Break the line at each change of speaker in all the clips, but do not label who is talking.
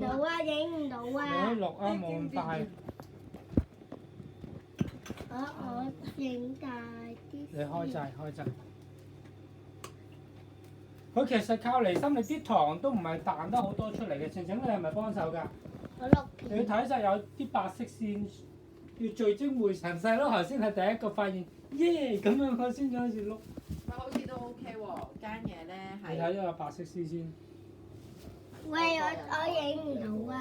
到啊，影唔到
你可以
啊。
錄啊，冇咁快。
我影大啲。
你開掣，開掣。佢其實靠離心力啲糖都唔係彈得好多出嚟嘅，晴晴你係咪幫手㗎？
我錄
你要睇晒有啲白色線，要聚精會神細咯。頭先係第一個發現，耶咁樣我先開始碌。
喂，好似都 OK 喎，間嘢咧
你睇
係
咗有白色絲先。
喂，我影唔到啊。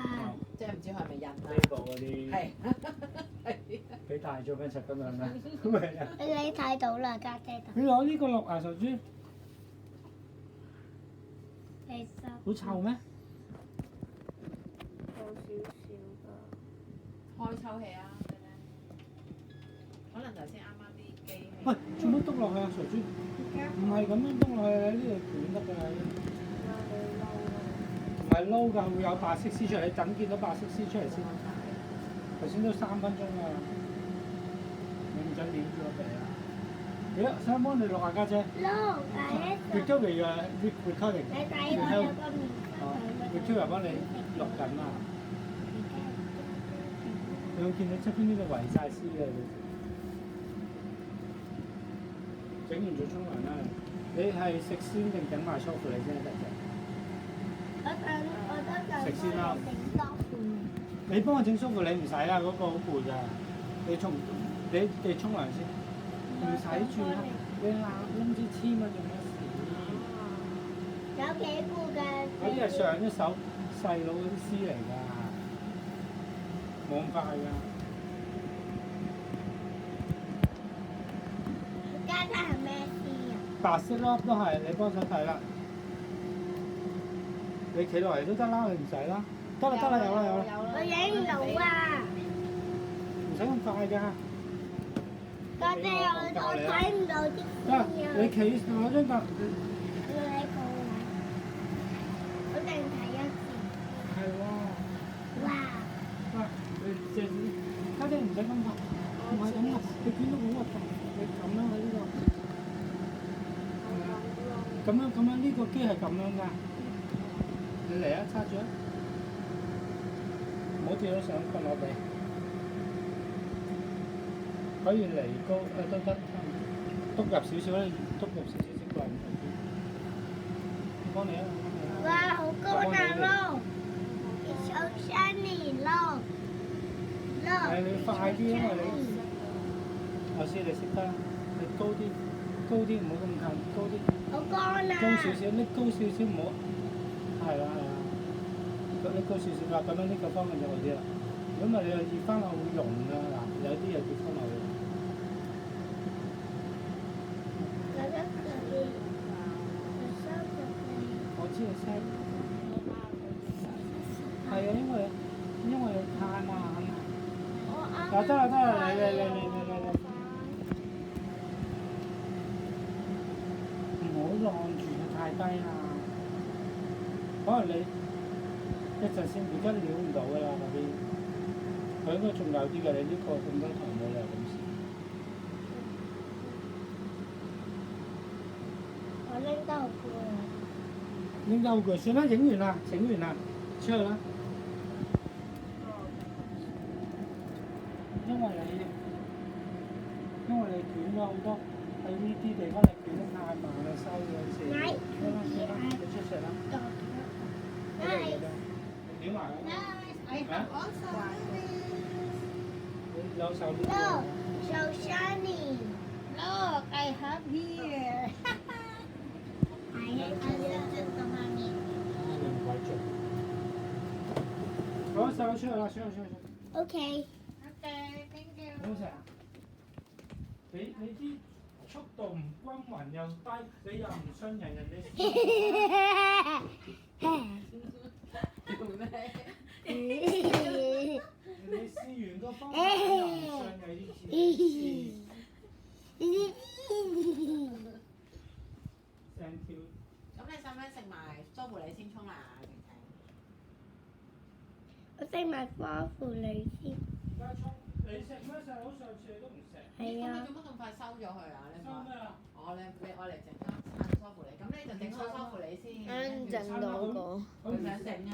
即係唔知佢係咪印啊？
呢部嗰啲
係係
幾大做咩柒咁樣咩？咁啊！
你睇到啦，家姐度。
你攞呢個錄啊，傻豬，
其實
好臭咩？
有少少㗎。
開抽氣啊！可能頭先啱啱啲機器。
喂，做乜篤落去啊，傻豬？唔係咁樣篤落去啊！呢度捲得㗎。唔係撈㗎，會有白色絲出嚟。你等見到白色絲出嚟先。頭先都3分鐘啦，你唔使攣住個鼻啊！咦，想幫你錄下家姐
No，第一個。
？Victoria 嘅 recording。
你睇我有個面
Victoria 幫你錄緊啊！你會見到側邊呢度圍晒絲嘅，整完再沖涼啦。你係食先定整埋梳乎你先得嘅？
我
食先啦
整多褲。
你幫我整梳乎你唔使啦，嗰個好攰㗎。你沖涼先，唔使住啦。你拎支簽啊，做咩事？
有幾褲嘅？
嗰啲係上一手細佬嗰啲絲嚟㗎，冇咁快㗎。
家姐係咩絲啊？
白色咯，都係你幫手睇啦。你企落嚟都得啦，你唔使啦。得啦，有啦。
我影唔到啊！
唔使咁快㗎。
家姐，我睇唔到啲絲
得，
啊！
你企攞張凳。
要你講啊！我淨睇一次。
係喎。
哇！
喂，你隻家姐唔使咁快，唔係咁啊！你捲到好核突，你咁樣喺呢度。咁樣呢個機係咁樣㗎。你嚟啊，叉住啊！唔好跌到上瞓落地。可以離高都得，篤入少少咧，篤入少少先過唔同啲。幫你啊！
哇，好高難咯！So shiny 咯！
係你快啲，因為你我知你識得，你高啲，唔好咁近，高啲。
好乾啊！
高少少，拎高少少，唔好。係啦，拎高少少啦，咁樣呢個方向就好啲啦。如果唔係你又熱翻落會溶㗎嗱，有啲又跌翻落去。我知你識。係啊，因為太慢啦。嗱得啦，嚟。唔好晾住佢太低啦。可能你一陣先，而家撩唔到㗎啦嗰啲。佢應該仲有啲嘅，你呢個咁多糖冇理由咁少。
我拎得好攰啊！
拎得好攰，算啦，影完啦，整完啦，出去啦。因為你捲咗好多喺呢啲地方，你捲得太慢啦，收咗時。你出嚟啦。你撩埋啦。你有手錶。
Look, so shiny. Look, I have here. I have just mommy.
你唔鬼做。好，手出去啦，出去。
Okay.
Okay, thank you。
好食啊！你啲速度唔均勻又低，你又唔信人哋你試完個方法又唔信你啲字，成條。
咁你使唔使食埋梳乎你先沖涼啊？晴晴？
我食埋花芙莉先。
而家沖，你食咩細佬？上次你都唔食。
係啊。
咁你做乜咁快收咗佢啊？你
收咩啊？
你愛嚟整餐梳乎你，咁你就整個梳乎你先。
整到個。
佢想整啊！